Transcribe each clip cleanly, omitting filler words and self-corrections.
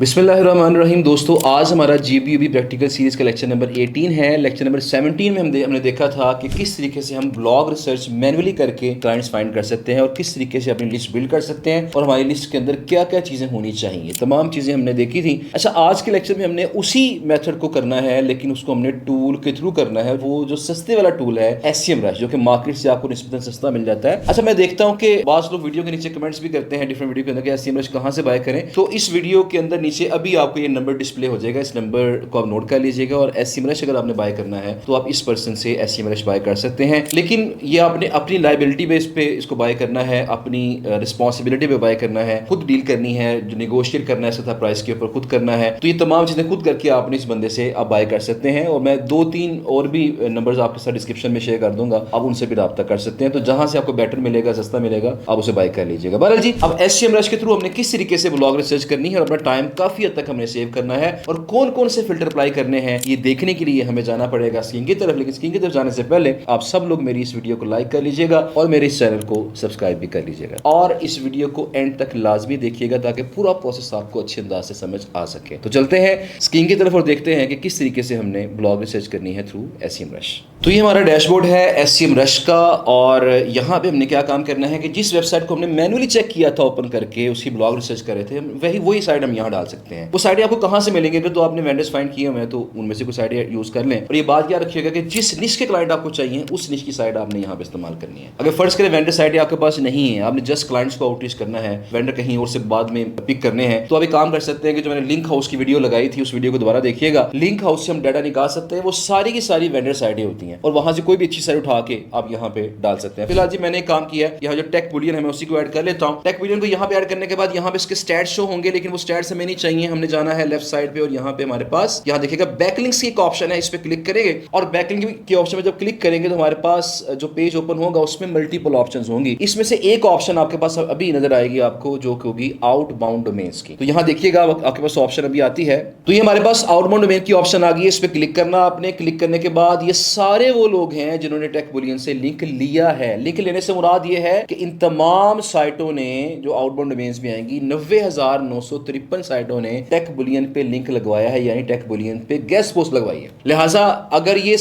बिस्मिल्लाहिर्रहमानिर्रहीम। दोस्तों, आज हमारा जीबीयूबी प्रैक्टिकल सीरीज़ का लेक्चर नंबर 18 है। लेक्चर नंबर 17 में हमने देखा था कि किस तरीके से हम ब्लॉग रिसर्च मैन्युअली करके क्लाइंट्स फाइंड कर सकते हैं और किस तरीके से अपनी लिस्ट बिल्ड कर सकते हैं और हमारी लिस्ट के अंदर क्या क्या चीज़ें होनी चाहिए, तमाम चीज़ें हमने देखी थी। अच्छा, आज के लेक्चर में हमने उसी मेथड को करना है, लेकिन उसको हमने टूल के थ्रू करना है। वो जो सस्ते वाला टूल है SEMrush, जो कि मार्केट से आपको निस्बतन सस्ता मिल जाता है। अच्छा, मैं देखता हूँ कि बाज़ लोग वीडियो के नीचे कमेंट्स भी करते हैं डिफरेंट वीडियो के अंदर कि SEMrush कहाँ से बाय करें। तो इस वीडियो के अंदर नीचे अभी आपको ये नंबर डिस्प्ले हो जाएगा, इस नंबर को आप नोट कर लीजिएगा। और SEMrush अगर आपने बाय करना है तो आप इस पर्सन से SEMrush बाय कर सकते हैं, लेकिन ये आपने अपनी लाइबिलिटी बेस पे इसको बाय करना है, अपनी रिस्पॉन्सिबिलिटी पे बाय करना है, खुद डील करनी है, जो नेगोशिएट करना है तथा प्राइस के ऊपर खुद करना है। तो ये तमाम चीज़ें खुद करके आपने इस बंदे से आप बाय कर सकते हैं। और मैं 2-3 और भी नंबर्स आपके साथ डिस्क्रिप्शन में शेयर कर दूंगा, आप उनसे भी रब्ता कर सकते हैं। तो जहां से आपको बेटर मिलेगा, सस्ता मिलेगा, आप उसे बाय कर लीजिएगा। बहरहाल जी, अब SEMrush के थ्रू हमने किस तरीके से ब्लॉग रिसर्च करनी है और अपना टाइम काफी हद तक हमने सेव करना है और कौन कौन से फिल्टर अप्लाई करने हैं, ये देखने के लिए हमें जाना पड़ेगा स्क्रीन की तरफ। लेकिन स्क्रीन की तरफ जाने से पहले आप सब लोग मेरी इस वीडियो को लाइक कर लीजिएगा और मेरे इस चैनल को सब्सक्राइब भी कर लीजिएगा और इस वीडियो को एंड तक लाजमी देखिएगा ताकि पूरा प्रोसेस आपको अच्छे अंदाज से समझ आ सके। तो चलते हैं स्क्रीन की तरफ और देखते हैं कि किस तरीके से हमने ब्लॉग रिसर्च करनी है थ्रू SEMrush। तो ये हमारा डैशबोर्ड है SEMrush का और यहाँ पे हमने क्या काम करना है कि जिस वेबसाइट को हमने मैनुअली चेक किया था ओपन करके, उसकी ब्लॉग रिसर्च कर रहे थे, वही साइट हम यहाँ डाल सकते हैं। वो साइट आपको कहाँ से मिलेंगे? तो आपने वेंडर्स फाइंड किए हुए हैं तो उनमें से कोई साइट यूज कर लें। और ये बात याद रखिएगा कि जिस निश के क्लाइंट आपको चाहिए उस निश की साइट आपने यहाँ पे इस्तेमाल करनी है। अगर फर्स्ट करें वेंडर साइट आपके पास नहीं है, आपने जस्ट क्लाइंट्स को आउटरीच करना है, वेंडर कहीं और से बाद में पिक करने हैं, तो आप एक काम कर सकते हैं कि जो मैंने लिंक हाउस की वीडियो लगाई थी उस वीडियो को दोबारा देखिएगा। लिंक हाउस से हम डाटा निकाल सकते हैं, वो सारी की सारी वेंडर साइटें होती हैं और वहां से कोई भी अच्छी साइट उठा के आप यहाँ पे डाल सकते हैं। फिलहाल जी मैंने काम किया है, यहाँ जो टेक बुलियन है मैं उसी को ऐड कर लेता हूँ। टेक बुलियन को यहाँ पे ऐड करने के बाद यहाँ पे इसके स्टैट्स शो होंगे, लेकिन वो स्टैट्स हमें नहीं चाहिए। हमने जाना है लेफ्ट साइड पे और यहाँ पे हमारे पास यहाँ देखिएगा बैकलिंक्स की एक ऑप्शन है, इस पे क्लिक करेंगे और बैकलिंक के ऑप्शन में जब क्लिक करेंगे तो हमारे पास जो पेज ओपन होगा उसमें मल्टीपल ऑप्शंस होंगी। इसमें से एक ऑप्शन आपके पास अभी नजर आएगी आपको, जो होगी आउटबाउंड डोमेन्स की। तो यहाँ देखिएगा आपके पास ऑप्शन अभी आती है, तो ये हमारे पास आउटबाउंड डोमेन की ऑप्शन आ गई है। इस पे क्लिक करना आपने। क्लिक करने के बाद ये सारे वो लोग हैं जिन्होंने टेक बुलियन से लिंक लिया है। लिंक लेने से मुराद ये है कि इन तमाम साइटों ने जो आउटबाउंड डोमेन्स में आएंगी, 90,953 साइटों ने टेक बुलियन पे लिंक लगवाया है, यानी टेक बुलियन पे गेस्ट पोस्ट लगवाई है। लिहाजा अगर ये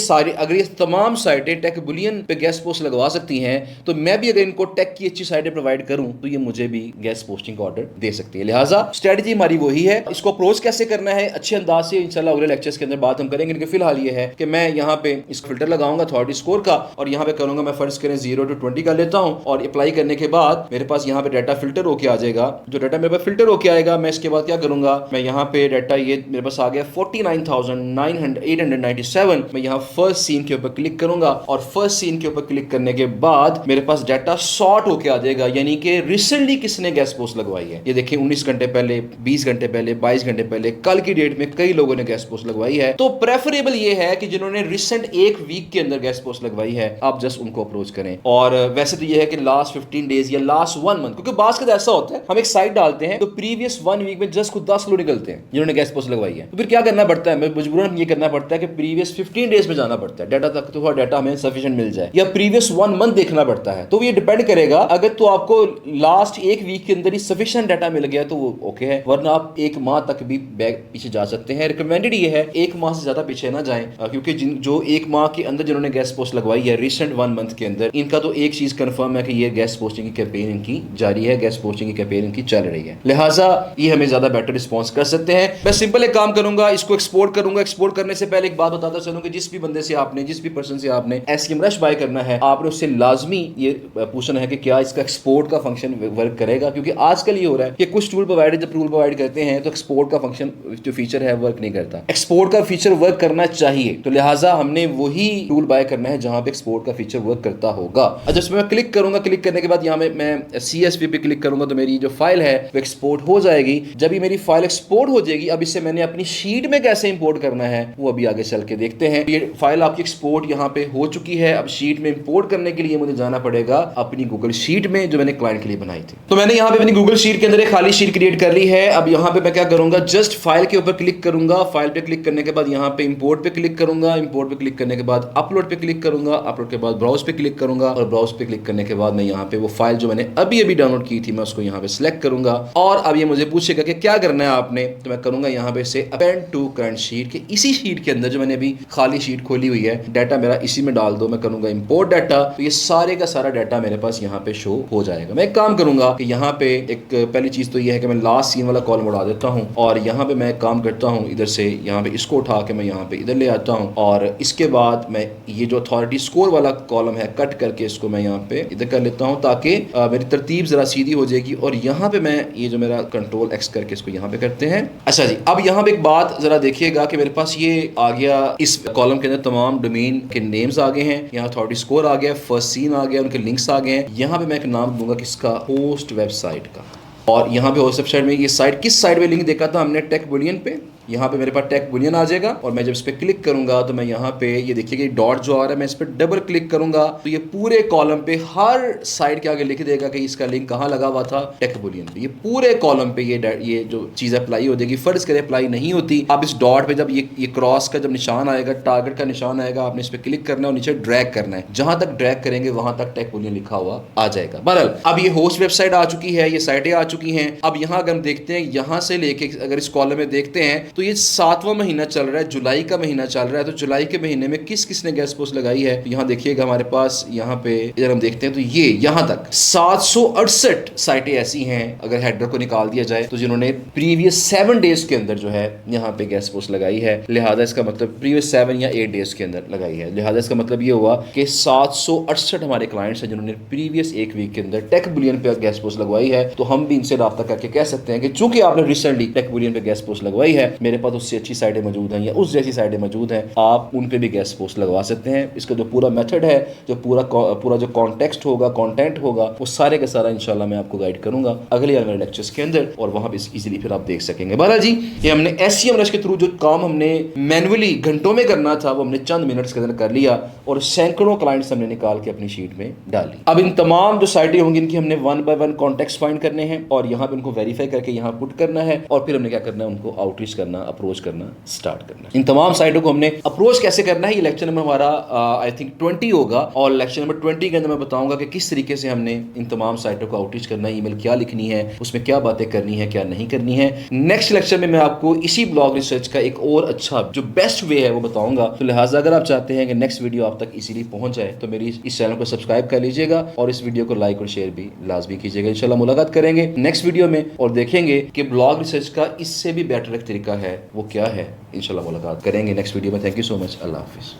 तमाम साइटें टेक बुलियन पे गेस्ट पोस्ट लगवा सकती हैं, तो मैं भी अगर इनको टेक की अच्छी साइटें प्रोवाइड करूं तो ये मुझे भी गेस्ट पोस्टिंग का ऑर्डर दे सकती है। लिहाजा स्ट्रेटजी हमारी वही है। इसको अप्रोच कैसे करना है अच्छे अंदाज से इंशाल्लाह अगले लेक्चर्स के अंदर बात हम करेंगे, लेकिन फिलहाल ये है कि मैं यहाँ पे इस फिल्टर लगाऊंगा अथॉरिटी स्कोर का और यहाँ पे करूंगा, मैं फर्ज करें 0 to 20 का लेता हूँ और अप्लाई करने के बाद मेरे पास यहाँ पे डाटा फिल्टर होके आ जाएगा। जो डाटा मेरे पास फिल्टर होके आएगा, मैं इसके बाद क्या करूंगा, मैं यहाँ पे डाटा ये मेरे पास आ गया 49,897। मैं यहाँ फर्स्ट सीन के ऊपर क्लिक करूंगा और फर्स्ट सीन के ऊपर क्लिक करने के बाद मेरे पास डाटा सॉर्ट होके आ जाएगा, यानी कि रिसेंटली किसने गेस्ट पोस्ट लगवाई है। ये देखिए 19 घंटे पहले, 20 घंटे पहले, 22 घंटे पहले, कल की डेट में कई लोगों ने गेस्ट पोस्ट लगवाई है। तो प्रेफरेबल ये है कि जिन्होंने रिसेंट एक वीक के अंदर गेस्ट पोस्ट लगवाई है आप जस्ट उनको अप्रोच करें। और वैसे तो ये है कि लास्ट 15 डेज या लास्ट 1 मंथ, क्योंकि बात का ऐसा होता है हम एक साइट डालते हैं तो प्रीवियस 1 वीक में जस्ट खुद 10 लोग निकलते हैं जिन्होंने गेस्ट पोस्ट लगवाई है। तो फिर क्या करना पड़ता है, मजबूरन ये करना पड़ता है कि प्रीवियस 15 डेज में जाना पड़ता है डाटा तक, तो डाटा हमें सफिशिएंट मिल जाए, या प्रीवियस 1 मंथ देखना पड़ता है। तो ये डिपेंड करेगा। अगर तो आपको लास्ट एक वीक के अंदर ही सफिशिएंट डाटा मिल गया तो वो ओके है, वरना आप एक माह तक भी बैक पीछे जा सकते हैं। रिकमेंडेड ये है एक माह से ज्यादा पीछे ना जाएं, क्योंकि जो एक माह के अंदर जिन्होंने गेस्ट पोस्ट लगवाई है रिसेंट 1 मंथ के अंदर, इनका तो एक चीज कंफर्म है कि ये गेस्ट पोस्टिंग की कैंपेन इनकी जारी है, गेस्ट पोस्टिंग की कैंपेन इनकी चल रही है। लिहाजा ये हमें ज्यादा बेटर रिस्पॉन्स कर सकते हैं। मैं सिंपल एक काम करूंगा, इसको एक्सपोर्ट करूंगा। एक्सपोर्ट करने से पहले एक बात बताता चलूं कि जिस भी बंदे से आपने, जिस भी पर्सन से आपने SEMrush बाय करना है, आपने उससे लाजमी ये पूछना है कि क्या इसका एक्सपोर्ट का फंक्शन वर्क करेगा, क्योंकि आजकल ये हो रहा है कि कुछ टूल प्रोवाइडर जब टूल प्रोवाइड करते हैं तो एक्सपोर्ट का फंक्शन जो फीचर है वर्क नहीं करता। एक्सपोर्ट का फीचर वर्क करना चाहिए, तो लिहाजा हमने वही टूल बाय करना है जहां पे एक्सपोर्ट का फीचर वर्क करता होगा। अच्छा, मैं क्लिक करूंगा, क्लिक करने के बाद यहाँ मैं CSV पे क्लिक करूंगा तो मेरी जो फाइल है वो एक्सपोर्ट हो जाएगी। जब ये मेरी फाइल एक्सपोर्ट हो जाएगी, अब इसे मैंने अपनी शीट में कैसे इंपोर्ट करना है वो अभी आगे चल के देखते हैं। ये फाइल आपकी एक्सपोर्ट यहाँ पे हो चुकी है। अब शीट में इंपोर्ट करने के लिए मुझे जाना पड़ेगा अपनी गूगल शीट में जो मैंने क्लाइंट के लिए बनाई थी। तो मैंने यहाँ पे अपनी गूगल शीट के अंदर एक खाली शीट क्रिएट कर ली है। अब यहाँ पे मैं क्या करूंगा, जस्ट फाइल के ऊपर क्लिक करूंगा। फाइल पे क्लिक करने के बाद यहाँ पे इंपोर्ट पे क्लिक करूंगा। इंपोर्ट पे क्लिक करने के बाद अपलोड पे क्लिक करूंगा। अपलोड के बाद ब्राउज पे क्लिक करूंगा और ब्राउज पे क्लिक करने के बाद मैं यहाँ पे वो फाइल जो मैंने अभी डाउनलोड की थी मैं उसको यहाँ पे सिलेक्ट करूंगा। और अब ये मुझे पूछेगा कि क्या करना है आपने, तो मैं करूंगा यहाँ पे से अपेंड टू करंट शीट के इसी शीट के अंदर जो मैंने अभी खाली शीट खोली हुई है, डाटा मेरा इसी में डाल दो। मैं करूंगा इंपोर्ट डाटा, तो ये सारे का सारा डाटा मेरे पास यहाँ पे शो हो जाएगा। मैं एक काम करूंगा कि यहाँ पे एक पहली चीज तो ये है कि मैं लास्ट सीन वाला कॉलम उड़ा देता हूँ और यहाँ पे मैं काम करता हूँ इधर से यहाँ पे इसको उठा के मैं यहाँ पे इधर ले आता हूँ और इसके बाद मैं ये जो अथॉरिटी स्कोर वाला कॉलम है कट करके इसको मैं यहाँ पे इधर कर लेता हूँ ताकि मेरी तरतीब जरा सीधी हो जाएगी। और यहाँ पे मैं ये जो मेरा कंट्रोल एक्स करके इसको यहाँ पे करते हैं। अच्छा जी, अब यहाँ पे एक बात जरा देखिएगा कि मेरे पास ये आ गया, इस कॉलम के अंदर तमाम डोमेन के नेम्स आ गए हैं, यहाँ अथॉरिटी स्कोर आ गया, फर्स्ट सीन आ गया, उनके लिंक्स आ गए हैं। यहाँ पे मैं एक नाम दूंगा किसका, होस्ट वेबसाइट का। और यहाँ पे होस्ट वेबसाइट में ये साइट किस साइट पे लिंक देखा था हमने, टेक बुलियन पे। यहाँ पे मेरे पास टेक बुलियन आ जाएगा और मैं जब इस पर क्लिक करूंगा तो मैं यहाँ पे ये देखिएगा डॉट जो आ रहा है, मैं इस पर डबल क्लिक करूंगा तो ये पूरे कॉलम पे हर साइट के आगे लिख देगा कि इसका लिंक कहाँ लगा हुआ था, टेक बुलियन पे। ये पूरे कॉलम पे ये जो चीज़ अप्लाई हो जाएगी। फर्ज करे अप्लाई नहीं होती, आप इस डॉट पे जब ये क्रॉस का जब निशान आएगा, टारगेट का निशान आएगा, आपने इस पर क्लिक करना है और नीचे ड्रैग करना है। जहां तक ड्रैग करेंगे वहां तक टेक बुलियन लिखा हुआ आ जाएगा। बहरहाल अब ये होस्ट वेबसाइट आ चुकी है, ये साइटें आ चुकी हैं। अब यहाँ अगर हम देखते हैं, यहाँ से लेके अगर इस कॉलम में देखते हैं तो ये 7वां महीना चल रहा है, जुलाई का महीना चल रहा है। तो जुलाई के महीने में किस किसने गेस्ट पोस्ट लगाई है, तो यहाँ देखिएगा हमारे पास, यहाँ पे इधर हम देखते हैं तो ये यहाँ तक 768 साइटें ऐसी हैं अगर हेडर को निकाल दिया जाए तो जिन्होंने प्रीवियस 7 डेज के अंदर जो है यहाँ पे गेस्ट पोस्ट लगाई है। लिहाजा इसका मतलब प्रीवियस 7 या 8 डेज के अंदर लगाई है। लिहाजा इसका मतलब ये हुआ कि 768 हमारे क्लाइंट्स हैं जिन्होंने प्रीवियस एक वीक के अंदर टेक बुलियन पे गेस्ट पोस्ट लगवाई है। तो हम भी इनसे राब्ता करके कह सकते हैं कि चूंकि आपने रिसेंटली टेक बुलियन पे गेस्ट पोस्ट लगवाई है, मेरे पास उससे अच्छी साइटें मौजूद हैं या उस जैसी साइटें मौजूद हैं, आप उन पे भी गेस्ट पोस्ट लगवा सकते हैं। इसका जो पूरा मेथड है, जो पूरा जो कॉन्टेक्स्ट होगा, कंटेंट होगा, वो सारे का सारा इंशाल्लाह मैं आपको गाइड करूंगा अगले आने वाले लेक्चर्स के अंदर और वहां पे इजीली फिर आप देख सकेंगे। बहरहाल जी, ये हमने SEMrush के थ्रू जो काम हमने मैन्युअली घंटों में करना था वो हमने चंद मिनट्स के अंदर कर लिया और सैकड़ों क्लाइंट्स हमने निकाल के अपनी शीट में डाली। अब इन तमाम जो साइटें होंगी इनकी हमने 1 by 1 कॉन्टेक्स्ट फाइंड करने हैं और यहाँ पे उनको वेरीफाई करके यहाँ पुट करना है और फिर हमने क्या करना है, उनको आउटरीच करना, अप्रोच करना स्टार्ट करना है। इन तमाम साइटों को हमने अप्रोच कैसे करना है, ये लेक्चर नंबर हमारा आई थिंक 20 होगा और लेक्चर नंबर 20 के अंदर मैं बताऊंगा कि किस तरीके से हमने इन तमाम साइटों को आउटरीच करना है, ईमेल क्या लिखनी है, उसमें क्या बातें करनी है, क्या नहीं करनी है। नेक्स्ट लेक्चर में मैं आपको इसी ब्लॉग रिसर्च का एक और अच्छा जो बेस्ट वे है वो बताऊंगा। तो लिहाजा अगर आप चाहते हैं कि नेक्स्ट वीडियो आप तक इजीली पहुंच जाए तो मेरी इस चैनल को सब्सक्राइब कर लीजिएगा और इस वीडियो को लाइक और शेयर भी लाजमी कीजिएगा। इंशाल्लाह मुलाकात करेंगे नेक्स्ट वीडियो में और देखेंगे कि ब्लॉग रिसर्च का इससे भी बेटर एक तरीका है वो क्या है। इंशाल्लाह मुलाकात करेंगे नेक्स्ट वीडियो में। Thank you so much. अल्लाह हाफिज़।